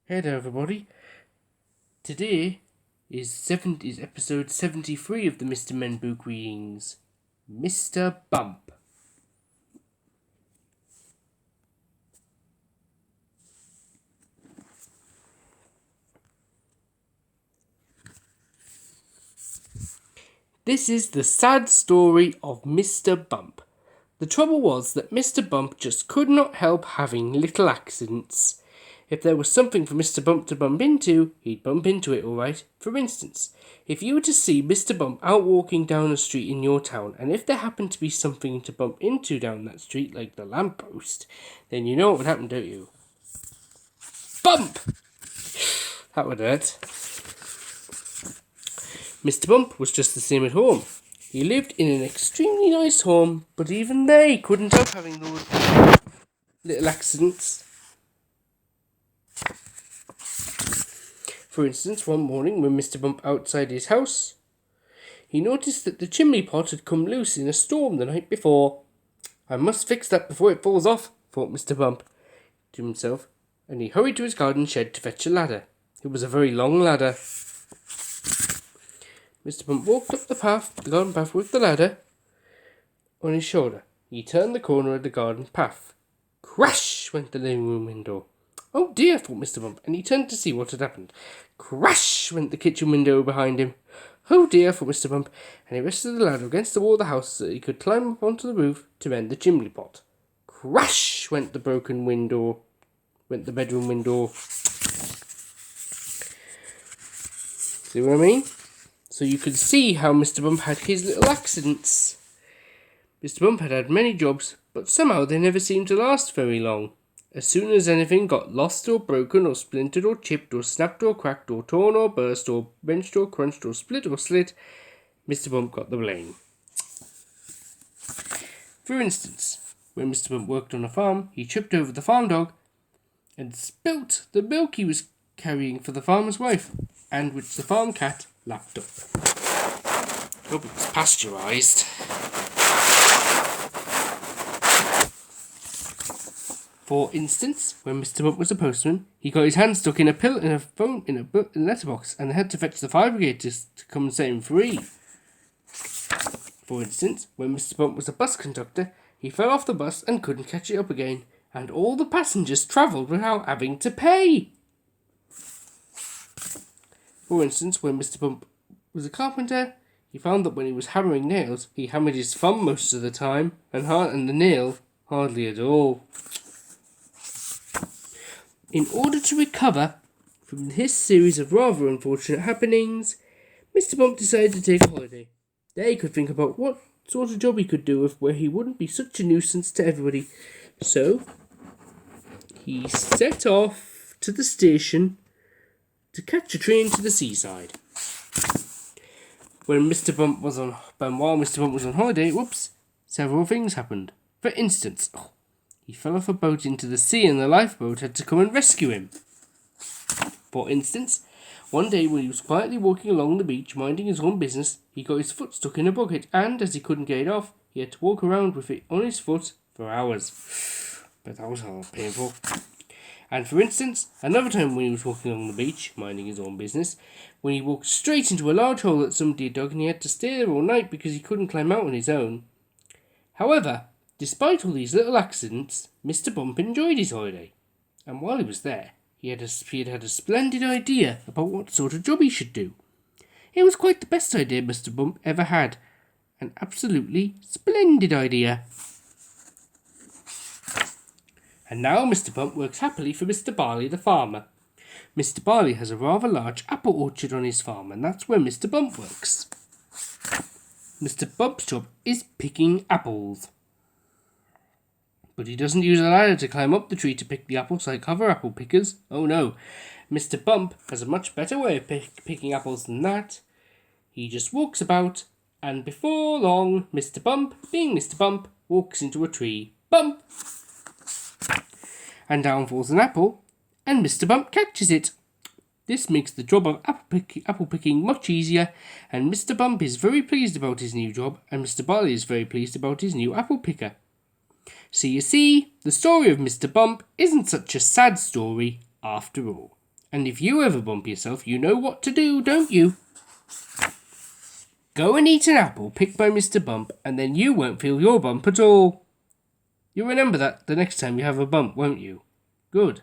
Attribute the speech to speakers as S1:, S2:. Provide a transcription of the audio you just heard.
S1: Hey there, everybody. Today is episode 73 of the Mr. Men book readings. Mr. Bump. This is the sad story of Mr. Bump. The trouble was that Mr. Bump just could not help having little accidents. If there was something for Mr. Bump to bump into, he'd bump into it all right. For instance, if you were to see Mr. Bump out walking down a street in your town, and if there happened to be something to bump into down that street, like the lamppost, then you know what would happen, don't you? Bump! That would hurt. Mr. Bump was just the same at home. He lived in an extremely nice home, but even they couldn't help having those little accidents. For instance, one morning when Mr. Bump outside his house, he noticed that the chimney pot had come loose in a storm the night before. I must fix that before it falls off, thought Mr. Bump to himself, and he hurried to his garden shed to fetch a ladder. It was a very long ladder. Mr. Bump walked up the garden path with the ladder on his shoulder. He turned the corner of the garden path. Crash went the living room window. Oh dear, thought Mr. Bump, and he turned to see what had happened. Crash went the kitchen window behind him. Oh dear, thought Mr. Bump, and he rested the ladder against the wall of the house so that he could climb up onto the roof to mend the chimney pot. Crash went the bedroom window. See what I mean? So you could see how Mr. Bump had his little accidents. Mr. Bump had had many jobs, but somehow they never seemed to last very long. As soon as anything got lost or broken or splintered or chipped or snapped or cracked or torn or burst or wrenched or crunched or split or slit, Mr. Bump got the blame. For instance, when Mr. Bump worked on a farm, he tripped over the farm dog and spilt the milk he was carrying for the farmer's wife, and which the farm cat lapped up. Hope it was pasteurised. For instance, when Mr. Bump was a postman, he got his hand stuck in a letterbox, and they had to fetch the fire brigade to come and set him free. For instance, when Mr. Bump was a bus conductor, he fell off the bus and couldn't catch it up again, and all the passengers travelled without having to pay. For instance, when Mr. Bump was a carpenter, he found that when he was hammering nails, he hammered his thumb most of the time, and the nail hardly at all. In order to recover from his series of rather unfortunate happenings, Mr. Bump decided to take a holiday. There he could think about what sort of job he could do where he wouldn't be such a nuisance to everybody. So, he set off to the station to catch a train to the seaside. While Mr. Bump was on holiday, several things happened. For instance, he fell off a boat into the sea and the lifeboat had to come and rescue him. For instance, one day when he was quietly walking along the beach minding his own business, he got his foot stuck in a bucket, and as he couldn't get it off, he had to walk around with it on his foot for hours. But that was painful. And for instance, another time when he was walking along the beach, minding his own business, when he walked straight into a large hole that somebody had dug and he had to stay there all night because he couldn't climb out on his own. However, despite all these little accidents, Mr. Bump enjoyed his holiday. And while he was there, he had had a splendid idea about what sort of job he should do. It was quite the best idea Mr. Bump ever had. An absolutely splendid idea. And now Mr. Bump works happily for Mr. Barley the farmer. Mr. Barley has a rather large apple orchard on his farm, and that's where Mr. Bump works. Mr. Bump's job is picking apples. But he doesn't use a ladder to climb up the tree to pick the apples like other apple pickers. Oh no, Mr. Bump has a much better way of picking apples than that. He just walks about, and before long, Mr. Bump, being Mr. Bump, walks into a tree. Bump! And down falls an apple, and Mr. Bump catches it. This makes the job of apple picking much easier, and Mr. Bump is very pleased about his new job, and Mr. Barley is very pleased about his new apple picker. So you see, the story of Mr. Bump isn't such a sad story after all. And if you ever bump yourself, you know what to do, don't you? Go and eat an apple picked by Mr. Bump, and then you won't feel your bump at all. You'll remember that the next time you have a bump, won't you? Good.